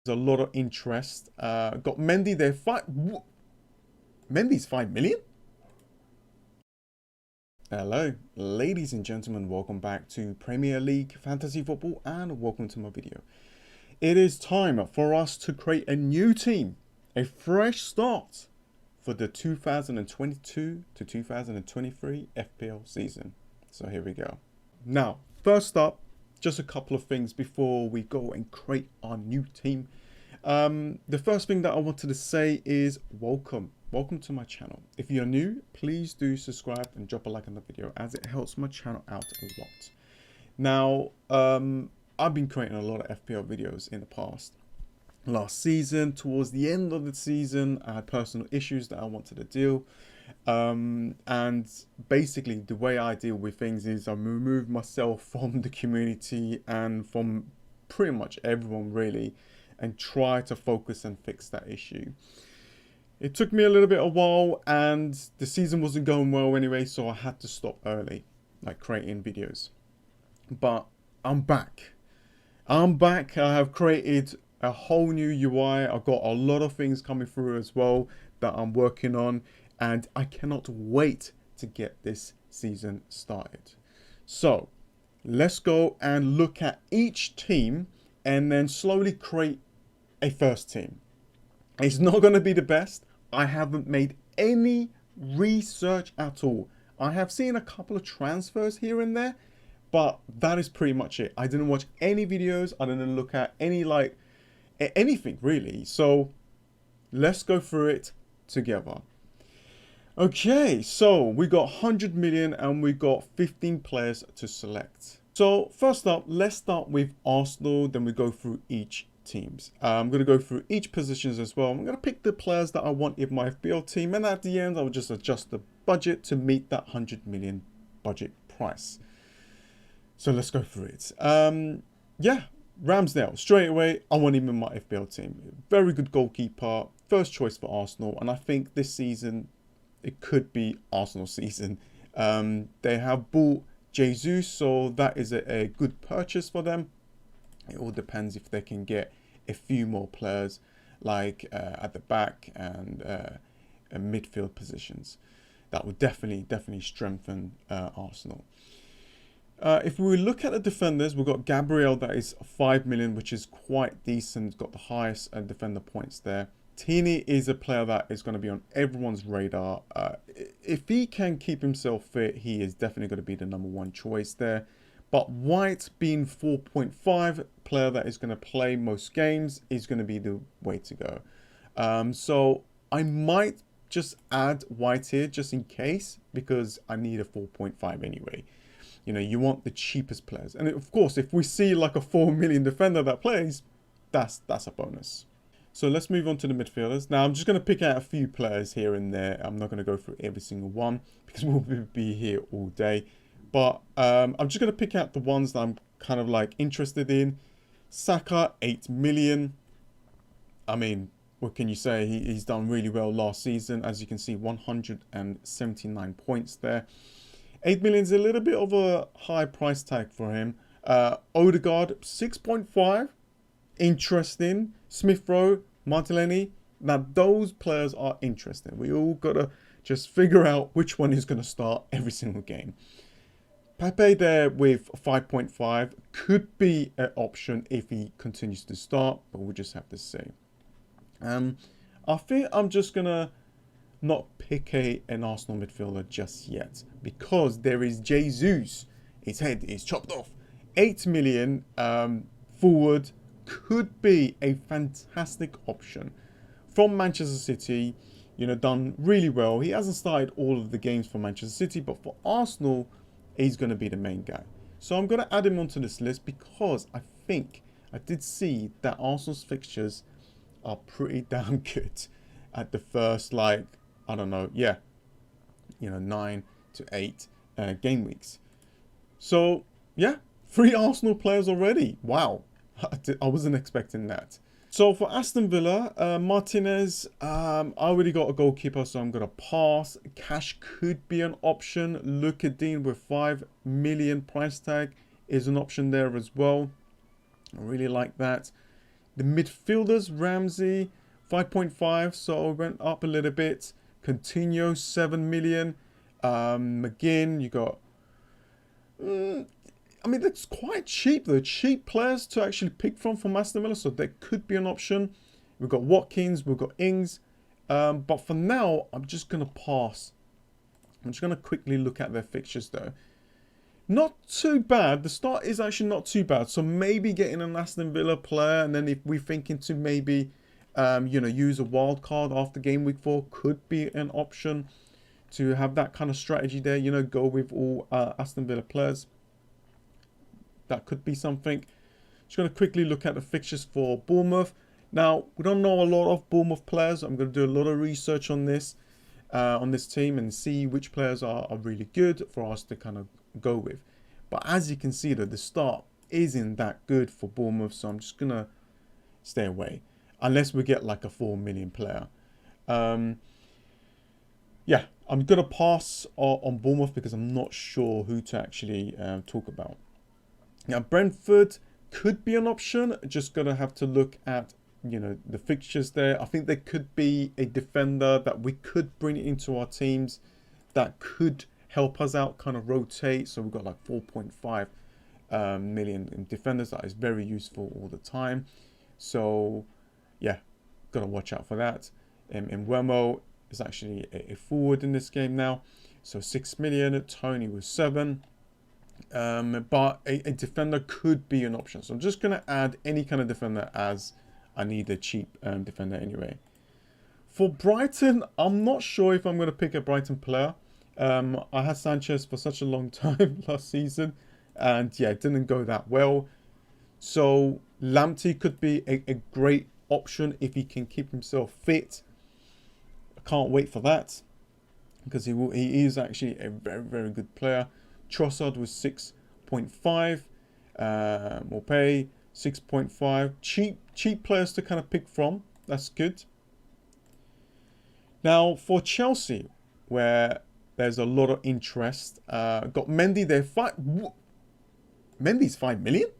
There's a lot of interest. Got Mendy there. Mendy's 5 million? Hello, ladies and gentlemen. Welcome back to Premier League Fantasy Football and welcome to my video. It is time for us to create a new team, a fresh start for the 2022 to 2023 FPL season. So here we go. Now, first up, just a couple of things before we go and create our new team. The first thing that I wanted to say is welcome to my channel. If you're new, please do subscribe and drop a like on the video as it helps my channel out a lot. Now, I've been creating a lot of FPL videos in the past. Last season, towards the end of the season, I had personal issues that I wanted to deal. And basically the way I deal with things is I remove myself from the community and from pretty much everyone really, and try to focus and fix that issue. It took me a little bit of a while and the season wasn't going well anyway, so I had to stop early, like creating videos. But I'm back. I have created a whole new UI. I've got a lot of things coming through as well that I'm working on, and I cannot wait to get this season started. So let's go and look at each team and then slowly create a first team. It's not going to be the best. I haven't made any research at all. I have seen a couple of transfers here and there, but that is pretty much it. I didn't watch any videos. I didn't look at any anything really. So let's go through it together. Okay, so we got 100 million and we got 15 players to select. So first up, let's start with Arsenal, then we go through each teams. I'm going to go through each positions as well. I'm going to pick the players that I want in my FPL team, and at the end I'll just adjust the budget to meet that 100 million budget price. So let's go through it. Yeah, Ramsdale, straight away, I want him in my FPL team. Very good goalkeeper, first choice for Arsenal, and I think this season it could be Arsenal season. They have bought Jesus, so that is a good purchase for them. It all depends if they can get a few more players like at the back and midfield positions. That would definitely strengthen Arsenal. If we look at the defenders, we've got Gabriel, that is 5 million, which is quite decent. Got the highest defender points there. Tini is a player that is going to be on everyone's radar. If he can keep himself fit, he is definitely going to be the #1 choice there. But White being 4.5, player that is going to play most games, is going to be the way to go. So I might just add White here just in case, because I need a 4.5 anyway. You know, you want the cheapest players. And of course, if we see like a 4 million defender that plays, that's a bonus. So let's move on to the midfielders. Now I'm just going to pick out a few players here and there. I'm not going to go through every single one because we'll be here all day. But I'm just going to pick out the ones that I'm kind of like interested in. Saka, 8 million. I mean, what can you say? He's done really well last season. As you can see, 179 points there. 8 million is a little bit of a high price tag for him. Odegaard, 6.5. Interesting. Smith Rowe, Martinelli. Now, those players are interesting. We all got to just figure out which one is going to start every single game. Pepe there with 5.5 could be an option if he continues to start, but we'll just have to see. I think I'm just going to not pick an Arsenal midfielder just yet because there is Jesus. His head is chopped off. 8 million forward could be a fantastic option from Manchester City. You know, done really well. He hasn't started all of the games for Manchester City, but for Arsenal, he's going to be the main guy. So I'm going to add him onto this list because I think I did see that Arsenal's fixtures are pretty damn good at the first, like, I don't know, yeah, you know, 9 to 8 game weeks. So yeah, 3 Arsenal players already. Wow. I wasn't expecting that. So for Aston Villa, Martinez, I already got a goalkeeper, so I'm going to pass. Cash could be an option. Lucadine with 5 million price tag is an option there as well. I really like that. The midfielders, Ramsey, 5.5, so went up a little bit. Coutinho, 7 million. McGinn, you got... I mean, that's quite cheap. They're cheap players to actually pick from Aston Villa, so there could be an option. We've got Watkins, we've got Ings. But for now, I'm just going to pass. I'm just going to quickly look at their fixtures, though. Not too bad. The start is actually not too bad. So maybe getting an Aston Villa player, and then if we're thinking to maybe, use a wild card after game week 4, could be an option to have that kind of strategy there. Go with all Aston Villa players. That could be something. Just going to quickly look at the fixtures for Bournemouth. Now, we don't know a lot of Bournemouth players. I'm going to do a lot of research on this team and see which players are really good for us to kind of go with. But as you can see, though, the start isn't that good for Bournemouth, so I'm just going to stay away. Unless we get like a 4 million player. Yeah, I'm going to pass on Bournemouth because I'm not sure who to actually talk about. Now, Brentford could be an option. Just going to have to look at, the fixtures there. I think there could be a defender that we could bring into our teams that could help us out, kind of rotate. So we've got like 4.5 million in defenders. That is very useful all the time. So, yeah, got to watch out for that. And Wemo is actually a forward in this game now. So 6 million. Tony was 7. But a defender could be an option. So I'm just going to add any kind of defender as I need a cheap defender anyway. For Brighton, I'm not sure if I'm going to pick a Brighton player. I had Sanchez for such a long time last season. And yeah, it didn't go that well. So Lamptey could be a great option if he can keep himself fit. I can't wait for that. Because he is actually a very, very good player. Trossard was 6.5. Morpay 6.5. Cheap players to kind of pick from. That's good. Now for Chelsea, where there's a lot of interest. Got Mendy there. Mendy's 5 million?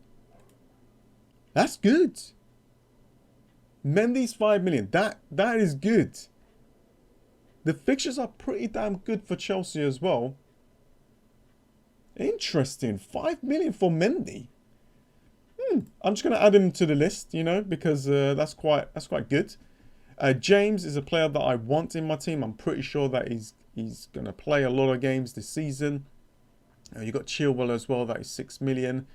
That's good. Mendy's 5 million. That is good. The fixtures are pretty damn good for Chelsea as well. Interesting. 5 million for Mendy. I'm just going to add him to the list, because that's quite good. James is a player that I want in my team. I'm pretty sure that he's going to play a lot of games this season. You got Chilwell as well. That is 6 million.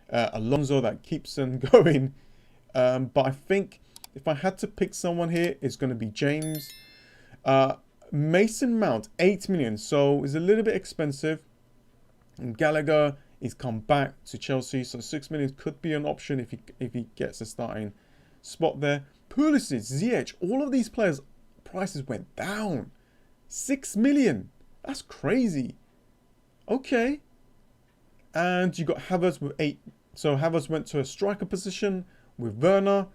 Alonso, that keeps on going. But I think if I had to pick someone here, it's going to be James. Mason Mount, 8 million. So it's a little bit expensive. And Gallagher is come back to Chelsea, so 6 million could be an option if he gets a starting spot there. Pulisic, Ziyech, all of these players' prices went down. 6 million. That's crazy. Okay. And you got Havertz with 8. So Havertz went to a striker position with Werner.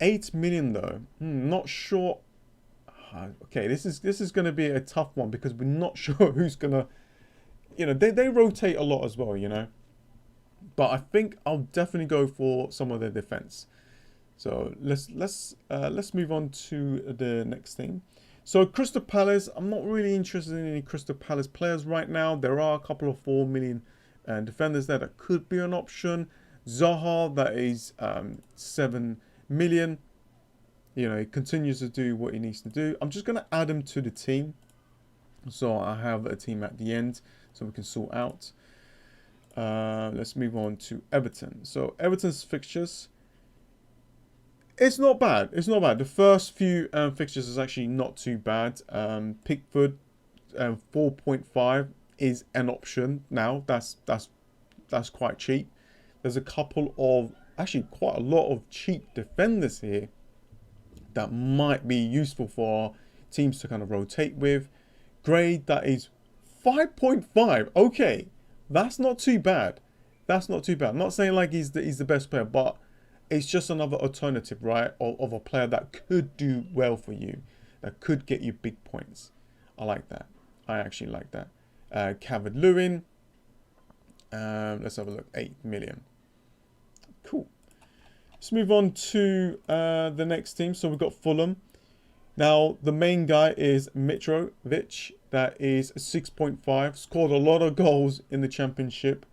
8 million though. Not sure. Okay, this is going to be a tough one because we're not sure who's going to... they rotate a lot as well, But I think I'll definitely go for some of their defense. So let's move on to the next thing. So Crystal Palace, I'm not really interested in any Crystal Palace players right now. There are a couple of 4 million defenders there that could be an option. Zaha, that is 7 million. He continues to do what he needs to do. I'm just going to add him to the team. So I have a team at the end so we can sort out. Let's move on to Everton. So Everton's fixtures. It's not bad. It's not bad. The first few fixtures is actually not too bad. Pickford 4.5 is an option now. That's quite cheap. There's a couple of, actually quite a lot of cheap defenders here that might be useful for teams to kind of rotate with. Grade, that is 5.5. Okay, that's not too bad. That's not too bad. I'm not saying like he's the best player, but it's just another alternative, right? Of a player that could do well for you, that could get you big points. I like that. I actually like that. Let's move on to the next team. So we've got Fulham. Now, the main guy is Mitrovic. That is 6.5. Scored a lot of goals in the championship.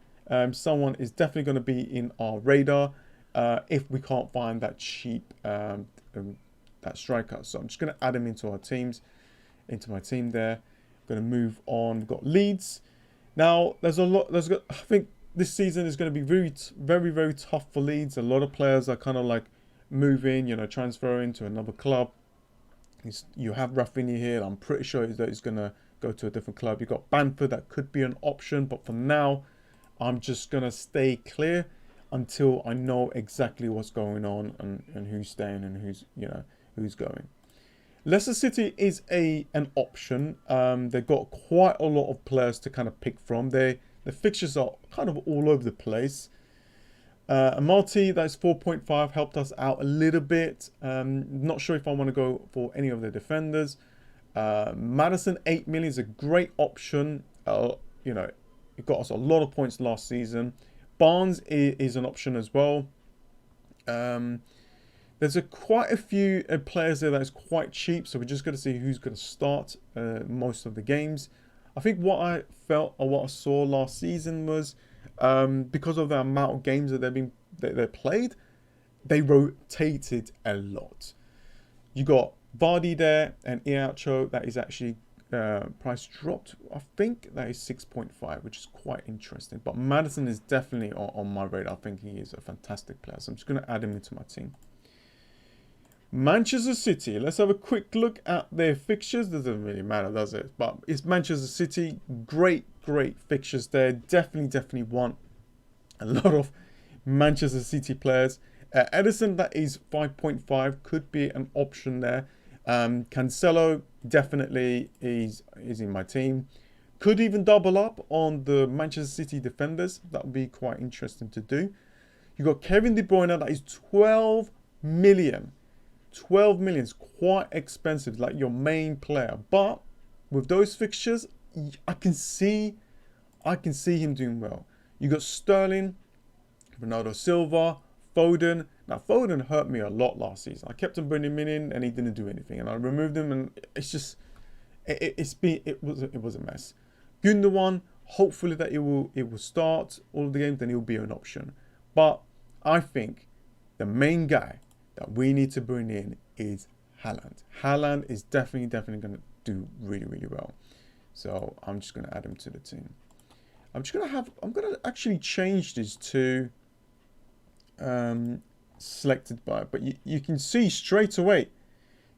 Someone is definitely going to be in our radar if we can't find that cheap that striker. So I'm just going to add him into my team there. Going to move on. We've got Leeds. Now, I think this season is going to be very tough for Leeds. A lot of players are kind of like moving, transferring to another club. You have Rafinha here. I'm pretty sure that he's going to go to a different club. You've got Brentford. That could be an option. But for now, I'm just going to stay clear until I know exactly what's going on and who's staying and who's going. Leicester City is an option. They've got quite a lot of players to kind of pick from. The fixtures are kind of all over the place. Marty, that's 4.5, helped us out a little bit. Not sure if I want to go for any of the defenders. Maddison, 8 million is a great option. It got us a lot of points last season. Barnes is an option as well. There's quite a few players there that's quite cheap, so we're just going to see who's going to start most of the games. I think what I felt or what I saw last season was because of the amount of games that they played, they rotated a lot. You got Vardy there and Iacho. That is actually price dropped. I think that is 6.5, which is quite interesting. But Maddison is definitely on my radar. I think he is a fantastic player, so I'm just going to add him into my team. Manchester City. Let's have a quick look at their fixtures. Doesn't really matter, does it? But it's Manchester City. Great fixtures there. Definitely want a lot of Manchester City players. Edison, that is 5.5. Could be an option there. Cancelo definitely is in my team. Could even double up on the Manchester City defenders. That would be quite interesting to do. You got Kevin De Bruyne. That is 12 million. 12 million is quite expensive, like your main player. But with those fixtures, I can see him doing well. You got Sterling, Bernardo Silva, Foden. Now Foden hurt me a lot last season. I kept on bringing him in and he didn't do anything, and I removed him, and it's just it was a mess. Gundogan, hopefully that it will start all the games, then it will be an option. But I think the main guy that we need to bring in is Haaland. Haaland is definitely going to do really well. So I'm just going to add him to the team. I'm going to actually change this to selected by, but you can see straight away.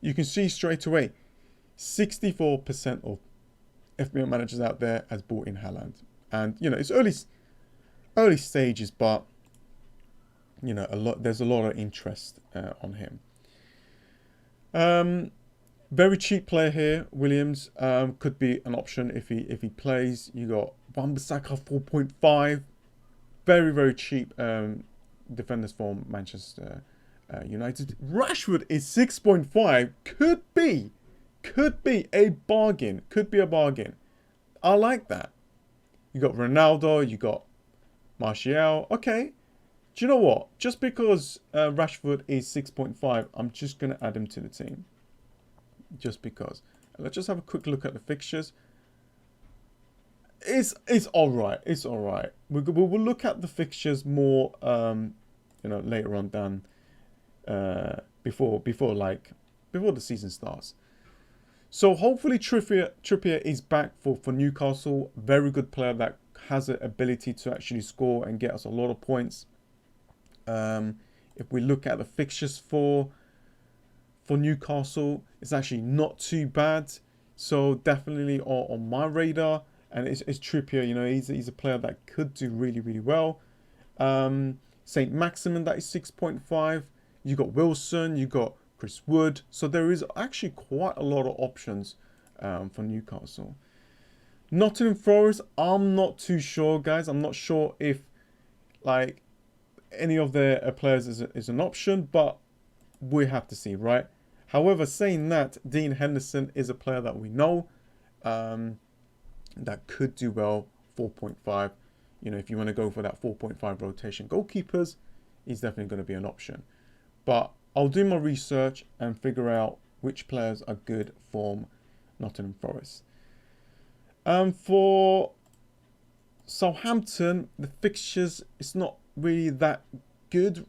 64% of FPL managers out there has bought in Haaland. And it's early stages, but there's a lot of interest on him. Very cheap player here, Williams. Could be an option if he plays. You got Wan-Bissaka 4.5. Very cheap defenders for Manchester United. Rashford is 6.5. Could be a bargain. I like that. You got Ronaldo. You got Martial. Okay. Do you know what? Just because Rashford is 6.5, I'm just going to add him to the team. Just because. Let's just have a quick look at the fixtures. It's all right. We'll look at the fixtures more, later on than before the season starts. So hopefully Trippier is back for Newcastle. Very good player that has the ability to actually score and get us a lot of points. If we look at the fixtures for Newcastle, it's actually not too bad. So definitely on my radar. And it's Trippier, he's a player that could do really well. St. Maximin, that is 6.5. You got Wilson, you got Chris Wood. So there is actually quite a lot of options for Newcastle. Nottingham Forest, I'm not too sure, guys. I'm not sure if any of their players is an option, but we have to see, right? However, saying that, Dean Henderson is a player that we know that could do well. 4.5. If you want to go for that 4.5 rotation goalkeepers, he's definitely going to be an option. But I'll do my research and figure out which players are good for Nottingham Forest. For Southampton, the fixtures, it's not really that good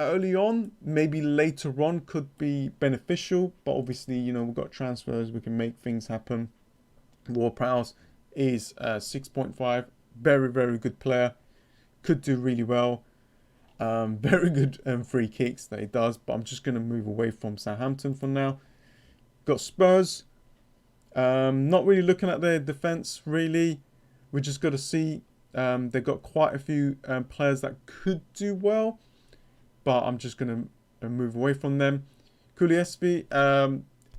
early on. Maybe later on could be beneficial, but obviously, you know, we've got transfers, we can make things happen. Ward-Prowse is 6.5, very good player, could do really well. Very good free kicks that he does, but I'm just going to move away from Southampton for now. Got Spurs. Not really looking at their defense, really. We just got to see. They've got quite a few players that could do well, but I'm just going to move away from them. Kuliesvi,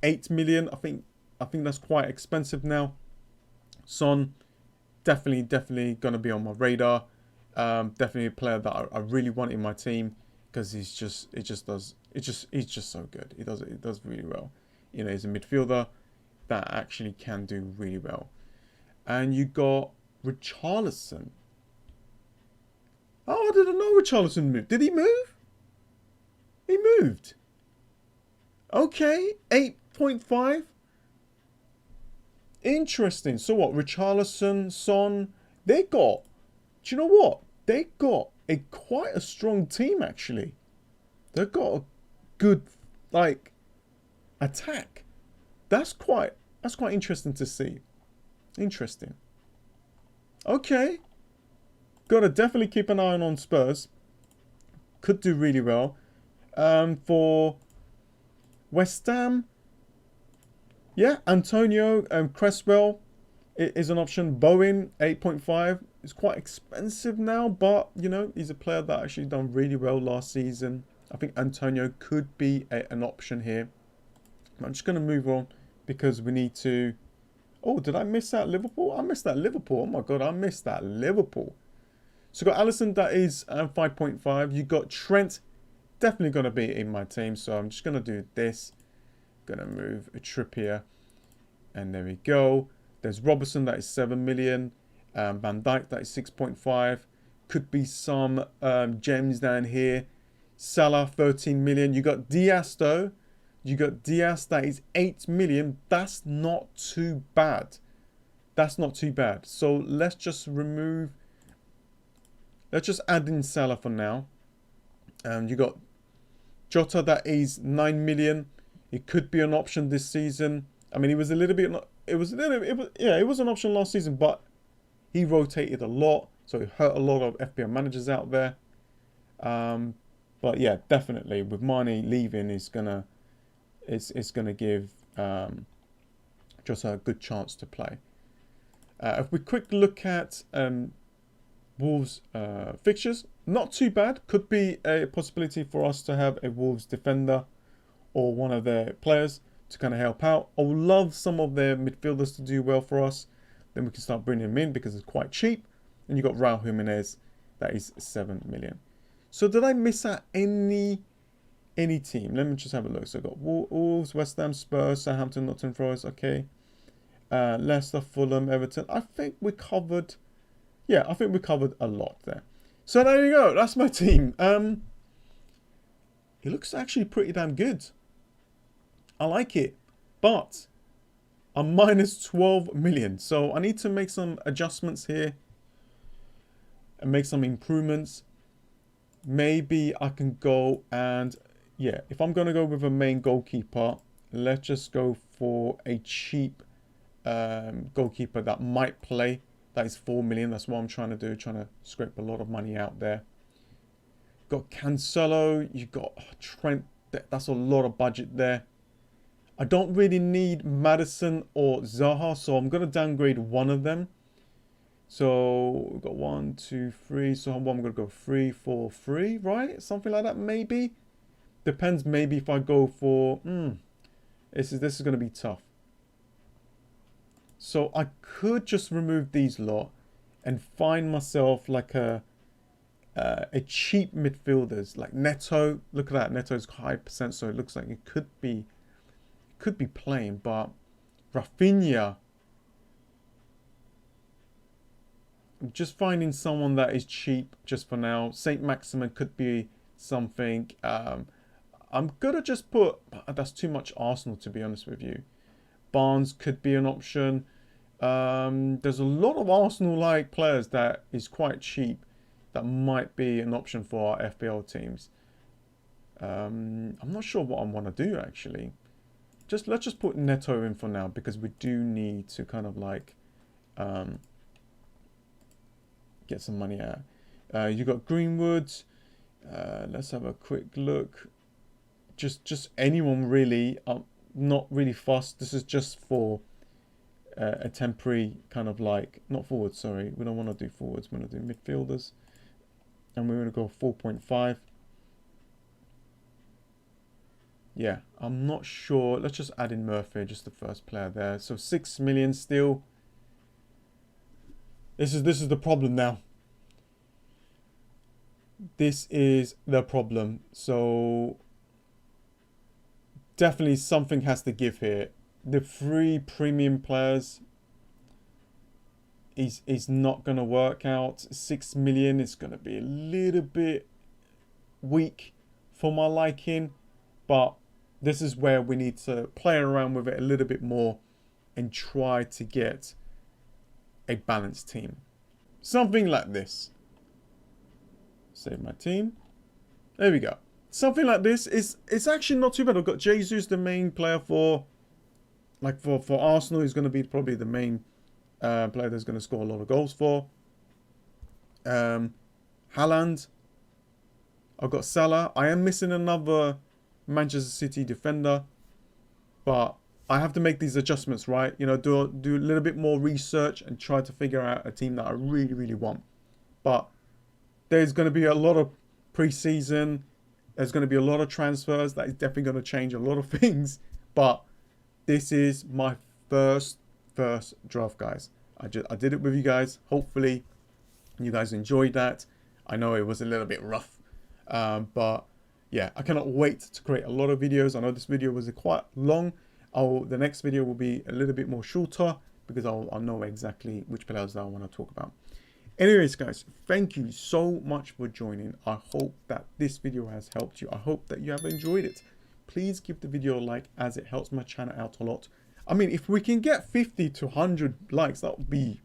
8 million. I think that's quite expensive now. Son, definitely going to be on my radar. Definitely a player that I really want in my team because he's just so good. He does really well. You know, he's a midfielder that actually can do really well. And you got Richarlison. Oh, I didn't know Richarlison moved. Did he move? He moved. Okay, 8.5. Interesting. So what? Richarlison, Son, they got. Do you know what? They got quite a strong team actually. They've got a good attack. That's quite interesting to see. Interesting. Okay. Gotta definitely keep an eye on Spurs. Could do really well. For West Ham, yeah, Antonio Cresswell is an option. Bowen, 8.5. It's quite expensive now, but, you know, he's a player that actually done really well last season. I think Antonio could be an option here. I'm just going to move on because we need to... Oh, did I miss that Liverpool? I missed that Liverpool. Oh, my God, I missed that Liverpool. So got Alisson, that is 5.5. You got Trent, definitely going to be in my team. So I'm just going to do this. Going to move a Trippier. And there we go. There's Robertson, that is 7 million. Van Dijk, that is 6.5. Could be some gems down here. Salah, 13 million. You got Diaz, though. You got Diaz, that is 8 million. That's not too bad. That's not too bad. So let's just remove... Let's just add in Salah for now. You got Jota, that is 9 million. It could be an option this season. I mean, it was an option last season, but he rotated a lot, so it hurt a lot of FPL managers out there. But yeah, definitely with Mane leaving, it's gonna give Jota a good chance to play. If we quick look at Wolves fixtures, not too bad. Could be a possibility for us to have a Wolves defender or one of their players to kind of help out. I would love some of their midfielders to do well for us. Then we can start bringing them in because it's quite cheap. And you got Raul Jimenez, that is 7 million. So did I miss out any team? Let me just have a look. So I got Wolves, West Ham, Spurs, Southampton, Nottingham Forest. Okay. Leicester, Fulham, Everton. I think we covered... Yeah, I think we covered a lot there. So there you go. That's my team. It looks actually pretty damn good. I like it. But I'm minus 12 million. So I need to make some adjustments here. And make some improvements. Maybe I can go and... Yeah, if I'm going to go with a main goalkeeper, let's just go for a cheap goalkeeper that might play. That is 4 million. That's what I'm trying to do. Trying to scrape a lot of money out there. Got Cancelo. You got Trent. That's a lot of budget there. I don't really need Maddison or Zaha, so I'm going to downgrade one of them. So we've got 1, 2, 3. So I'm going to go 3, 4, 3, right? Something like that, maybe. Depends. Maybe if I go for. This is going to be tough. So I could just remove these lot and find myself like a cheap midfielders like Neto. Look at that, Neto's high percent, so it looks like it could be playing. But Rafinha, I'm just finding someone that is cheap just for now. Saint Maximin could be something. I'm gonna just put, that's too much Arsenal to be honest with you. Barnes could be an option. There's a lot of Arsenal-like players that is quite cheap that might be an option for our FPL teams. I'm not sure what I want to do actually. Let's just put Neto in for now because we do need to kind of like get some money out. You got Greenwood. Let's have a quick look. Just anyone really. I'm not really fussed. This is just for a temporary kind of like, not forwards, sorry. We don't want to do forwards. We're going to do midfielders. And we're going to go 4.5. Yeah, I'm not sure. Let's just add in Murphy, just the first player there. So 6 million still. This is the problem now. This is the problem. So definitely something has to give here. The 3 premium players is not going to work out. 6 million is going to be a little bit weak for my liking, but this is where we need to play around with it a little bit more and try to get a balanced team. Something like this. Save my team. There we go. Something like this it's actually not too bad. I've got Jesus, the main player for Arsenal. He's going to be probably the main player that's going to score a lot of goals for. Haaland. I've got Salah. I am missing another Manchester City defender, but I have to make these adjustments, right? You know, do a little bit more research and try to figure out a team that I really, really want. But there's going to be a lot of pre-season. There's going to be a lot of transfers. That is definitely going to change a lot of things. But this is my first draft, guys. I did it with you guys. Hopefully, you guys enjoyed that. I know it was a little bit rough, but yeah, I cannot wait to create a lot of videos. I know this video was quite long. The next video will be a little bit more shorter because I'll know exactly which players that I want to talk about. Anyways, guys, thank you so much for joining. I hope that this video has helped you. I hope that you have enjoyed it. Please give the video a like as it helps my channel out a lot. I mean, if we can get 50 to 100 likes, that would be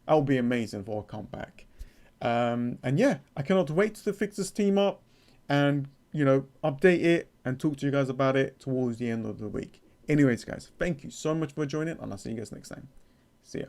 amazing for a comeback. And yeah, I cannot wait to fix this team up and, you know, update it and talk to you guys about it towards the end of the week. Anyways, guys, thank you so much for joining, and I'll see you guys next time. See ya.